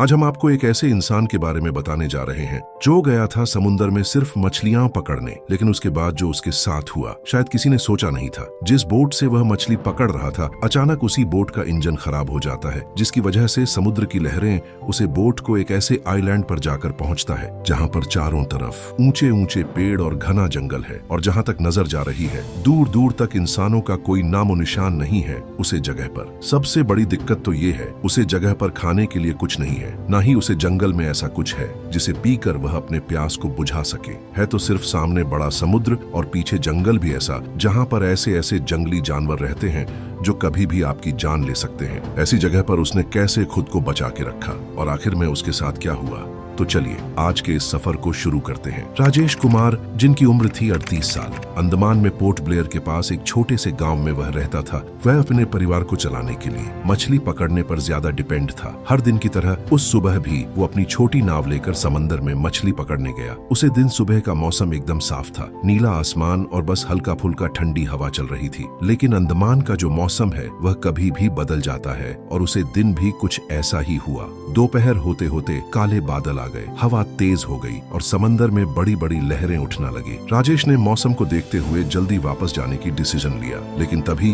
आज हम आपको एक ऐसे इंसान के बारे में बताने जा रहे हैं जो गया था समुद्र में सिर्फ मछलियां पकड़ने, लेकिन उसके बाद जो उसके साथ हुआ शायद किसी ने सोचा नहीं था। जिस बोट से वह मछली पकड़ रहा था, अचानक उसी बोट का इंजन खराब हो जाता है, जिसकी वजह से समुद्र की लहरें उसे बोट को एक ऐसे आइलैंड पर जाकर पहुंचता है जहां पर चारों तरफ ऊंचे ऊंचे पेड़ और घना जंगल है, और जहां तक नजर जा रही है दूर दूर तक इंसानों का कोई नामो निशान नहीं है उसे जगह पर। सबसे बड़ी दिक्कत तो ये है, उसे जगह पर खाने के लिए कुछ नहीं है, ना ही उसे जंगल में ऐसा कुछ है जिसे पीकर वह अपने प्यास को बुझा सके। है तो सिर्फ सामने बड़ा समुद्र और पीछे जंगल भी ऐसा, जहां पर ऐसे ऐसे जंगली जानवर रहते हैं जो कभी भी आपकी जान ले सकते हैं। ऐसी जगह पर उसने कैसे खुद को बचा के रखा और आखिर में उसके साथ क्या हुआ, तो चलिए आज के इस सफर को शुरू करते हैं। राजेश कुमार, जिनकी उम्र थी 38 साल, अंडमान में पोर्ट ब्लेयर के पास एक छोटे से गांव में वह रहता था। वह अपने परिवार को चलाने के लिए मछली पकड़ने पर ज्यादा डिपेंड था। हर दिन की तरह उस सुबह भी वो अपनी छोटी नाव लेकर समंदर में मछली पकड़ने गया। उसे दिन सुबह का मौसम एकदम साफ था, नीला आसमान और बस हल्का फुल्का ठंडी हवा चल रही थी। लेकिन अंडमान का जो मौसम है वह कभी भी बदल जाता है, और उसे दिन भी कुछ ऐसा ही हुआ। दोपहर होते होते काले बादल गए, हवा तेज हो गई और समंदर में बड़ी बड़ी लहरें उठना लगी। राजेश ने मौसम को देखते हुए जल्दी वापस जाने की डिसीजन लिया, लेकिन तभी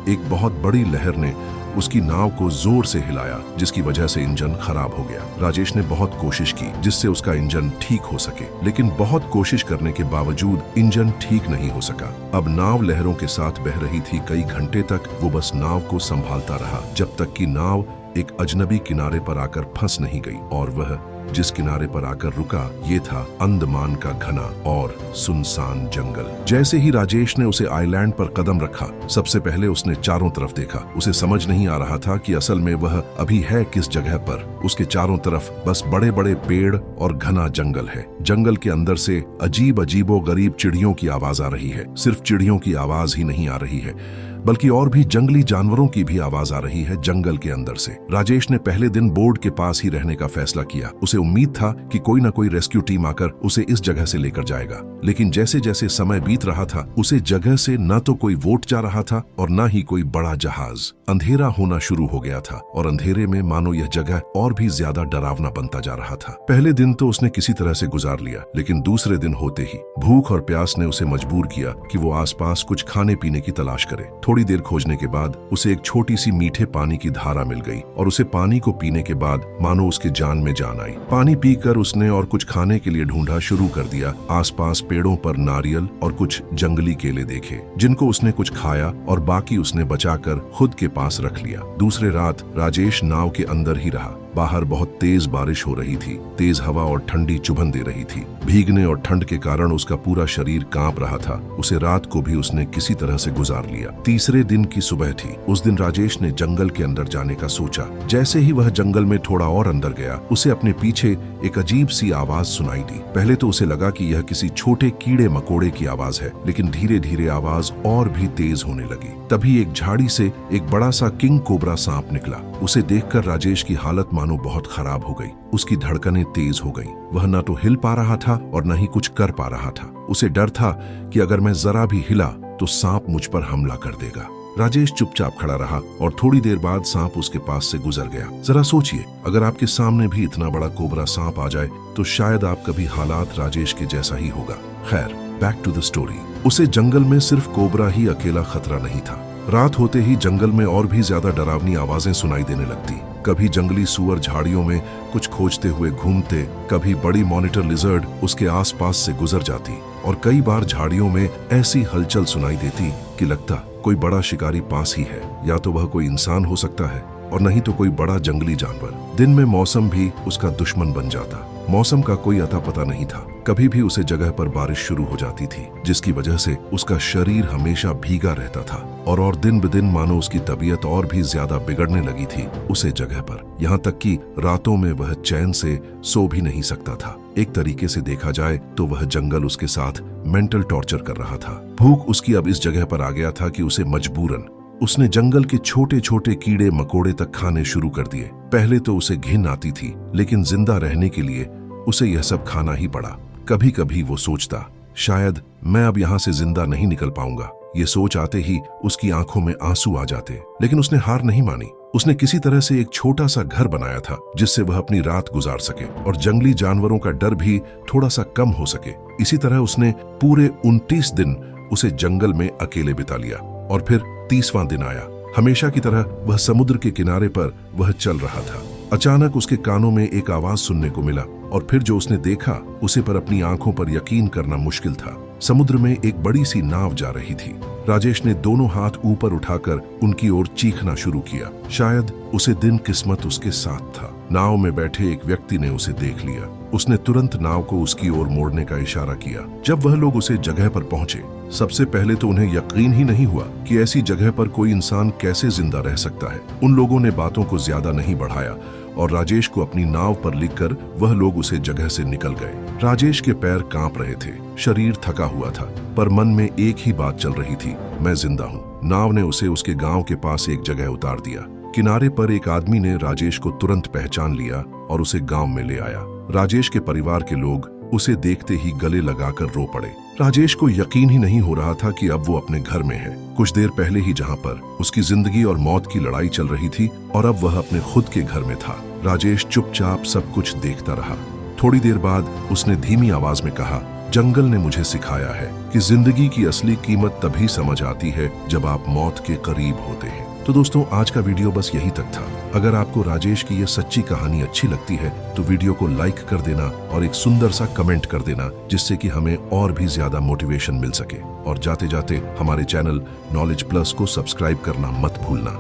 एक बहुत बड़ी लहर ने उसकी नाव को जोर से हिलाया, जिसकी वजह से इंजन खराब हो गया। राजेश ने बहुत कोशिश की जिससे उसका इंजन ठीक हो सके, लेकिन बहुत कोशिश करने के बावजूद इंजन ठीक नहीं हो सका। अब नाव लहरों के साथ बह रही थी। कई घंटे तक वो बस नाव को संभालता रहा, जब तक कि नाव एक अजनबी किनारे पर आकर फंस नहीं गई। और वह जिस किनारे पर आकर रुका, ये था अंडमान का घना और सुनसान जंगल। जैसे ही राजेश ने उसे आइलैंड पर कदम रखा, सबसे पहले उसने चारों तरफ देखा। उसे समझ नहीं आ रहा था कि असल में वह अभी है किस जगह पर। उसके चारों तरफ बस बड़े बड़े पेड़ और घना जंगल है। जंगल के अंदर से अजीब अजीबो गरीब चिड़ियों की आवाज आ रही है। सिर्फ चिड़ियों की आवाज ही नहीं आ रही है, बल्कि और भी जंगली जानवरों की भी आवाज आ रही है जंगल के अंदर से। राजेश ने पहले दिन बोर्ड के पास ही रहने का फैसला किया। उसे उम्मीद था कि कोई ना कोई रेस्क्यू टीम आकर उसे इस जगह से लेकर जाएगा, लेकिन जैसे जैसे समय बीत रहा था, उसे जगह से न तो कोई वोट जा रहा था और न ही कोई बड़ा जहाज। अंधेरा होना शुरू हो गया था और अंधेरे में मानो यह जगह और भी ज्यादा डरावना बनता जा रहा था। पहले दिन तो उसने किसी तरह से गुजार लिया, लेकिन दूसरे दिन होते ही भूख और प्यास ने उसे मजबूर किया कि वो आसपास कुछ खाने पीने की तलाश करे। थोड़ी देर खोजने के बाद उसे एक छोटी सी मीठे पानी की धारा मिल गई, और उसे पानी को पीने के बाद मानो उसके जान में जान आई। पानी पीकर उसने और कुछ खाने के लिए ढूंढा शुरू कर दिया। आसपास पेड़ों पर नारियल और कुछ जंगली केले देखे, जिनको उसने कुछ खाया और बाकी उसने बचाकर खुद के पास रख लिया। दूसरे रात राजेश नाव के अंदर ही रहा। बाहर बहुत तेज बारिश हो रही थी, तेज हवा और ठंडी चुभन दे रही थी। भीगने और ठंड के कारण उसका पूरा शरीर कांप रहा था। उसे रात को भी उसने किसी तरह से गुजार लिया। तीसरे दिन की सुबह थी। उस दिन राजेश ने जंगल के अंदर जाने का सोचा। जैसे ही वह जंगल में थोड़ा और अंदर गया, उसे अपने पीछे एक अजीब सी आवाज सुनाई दी। पहले तो उसे लगा कि यह किसी छोटे कीड़े मकोड़े की आवाज है, लेकिन धीरे धीरे आवाज और भी तेज होने लगी। तभी एक झाड़ी से एक बड़ा सा किंग कोबरा सांप निकला। उसे देखकर राजेश की हालत मानो बहुत खराब हो गई। उसकी धड़कनें तेज हो गईं। वह न तो हिल पा रहा था और न ही कुछ कर पा रहा था। उसे डर था कि अगर मैं जरा भी हिला तो सांप मुझ पर हमला कर देगा। राजेश चुपचाप खड़ा रहा और थोड़ी देर बाद सांप उसके पास से गुजर गया। जरा सोचिए, अगर आपके सामने भी इतना बड़ा कोबरा सांप आ जाए तो शायद आपका भी हालात राजेश के जैसा ही होगा। खैर, बैक टू द स्टोरी। उसे जंगल में सिर्फ कोबरा ही अकेला खतरा नहीं था। रात होते ही जंगल में और भी ज्यादा डरावनी आवाजें सुनाई देने लगती। कभी जंगली सुअर झाड़ियों में कुछ खोजते हुए घूमते, कभी बड़ी मॉनिटर लिजर्ड उसके आसपास से गुजर जाती, और कई बार झाड़ियों में ऐसी हलचल सुनाई देती कि लगता कोई बड़ा शिकारी पास ही है। या तो वह कोई इंसान हो सकता है और नहीं तो कोई बड़ा जंगली जानवर। दिन में मौसम भी उसका दुश्मन बन जाता। मौसम का कोई अता पता नहीं था। कभी भी उसे जगह पर बारिश शुरू हो जाती थी, जिसकी वजह से उसका शरीर हमेशा भीगा रहता था, और दिन ब दिन मानो उसकी तबीयत और भी ज्यादा बिगड़ने लगी थी उसे जगह पर। यहाँ तक कि रातों में वह चैन से सो भी नहीं सकता था। एक तरीके से देखा जाए तो वह जंगल उसके साथ मेंटल टॉर्चर कर रहा था। भूख उसकी अब इस जगह पर आ गया था कि उसे मजबूरन उसने जंगल के छोटे छोटे कीड़े मकोड़े तक खाने शुरू कर दिए। पहले तो उसे घिन आती थी, लेकिन जिंदा रहने के लिए उसे यह सब खाना ही पड़ा। कभी कभी वो सोचता, शायद मैं अब यहाँ से जिंदा नहीं निकल पाऊंगा। ये सोच आते ही उसकी आंखों में आंसू आ जाते, लेकिन उसने हार नहीं मानी। उसने किसी तरह से एक छोटा सा घर बनाया था जिससे वह अपनी रात गुजार सके और जंगली जानवरों का डर भी थोड़ा सा कम हो सके। इसी तरह उसने पूरे 29 दिन उसे जंगल में अकेले बिता लिया और फिर 30वां दिन आया। हमेशा की तरह वह समुद्र के किनारे पर वह चल रहा था। अचानक उसके कानों में एक आवाज सुनने को मिला और फिर जो उसने देखा उसे पर अपनी आंखों पर यकीन करना मुश्किल था। समुद्र में एक बड़ी सी नाव जा रही थी। राजेश ने दोनों हाथ ऊपर उठाकर उनकी ओर चीखना शुरू किया। शायद उसे दिन किस्मत उसके साथ था। नाव में बैठे एक व्यक्ति ने उसे देख लिया। उसने तुरंत नाव को उसकी ओर मोड़ने का इशारा किया। जब वह लोग उसे जगह पर पहुंचे, सबसे पहले तो उन्हें यकीन ही नहीं हुआ कि ऐसी जगह पर कोई इंसान कैसे जिंदा रह सकता है। उन लोगों ने बातों को ज्यादा नहीं बढ़ाया और राजेश को अपनी नाव पर लिखकर वह लोग उसे जगह से निकल गए। राजेश के पैर कांप रहे थे, शरीर थका हुआ था, पर मन में एक ही बात चल रही थी, मैं जिंदा हूँ। नाव ने उसे उसके गांव के पास एक जगह उतार दिया। किनारे पर एक आदमी ने राजेश को तुरंत पहचान लिया और उसे गांव में ले आया। राजेश के परिवार के लोग उसे देखते ही गले लगाकर रो पड़े। राजेश को यकीन ही नहीं हो रहा था कि अब वो अपने घर में है। कुछ देर पहले ही जहां पर उसकी जिंदगी और मौत की लड़ाई चल रही थी और अब वह अपने खुद के घर में था। राजेश चुपचाप सब कुछ देखता रहा। थोड़ी देर बाद उसने धीमी आवाज में कहा, जंगल ने मुझे सिखाया है कि जिंदगी की असली कीमत तभी समझ आती है जब आप मौत के करीब होते हैं। तो दोस्तों, आज का वीडियो बस यही तक था। अगर आपको राजेश की यह सच्ची कहानी अच्छी लगती है तो वीडियो को लाइक कर देना और एक सुंदर सा कमेंट कर देना, जिससे कि हमें और भी ज्यादा मोटिवेशन मिल सके। और जाते जाते हमारे चैनल नॉलेज प्लस को सब्सक्राइब करना मत भूलना।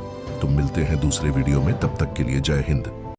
तो मिलते हैं दूसरे वीडियो में, तब तक के लिए जय हिंद।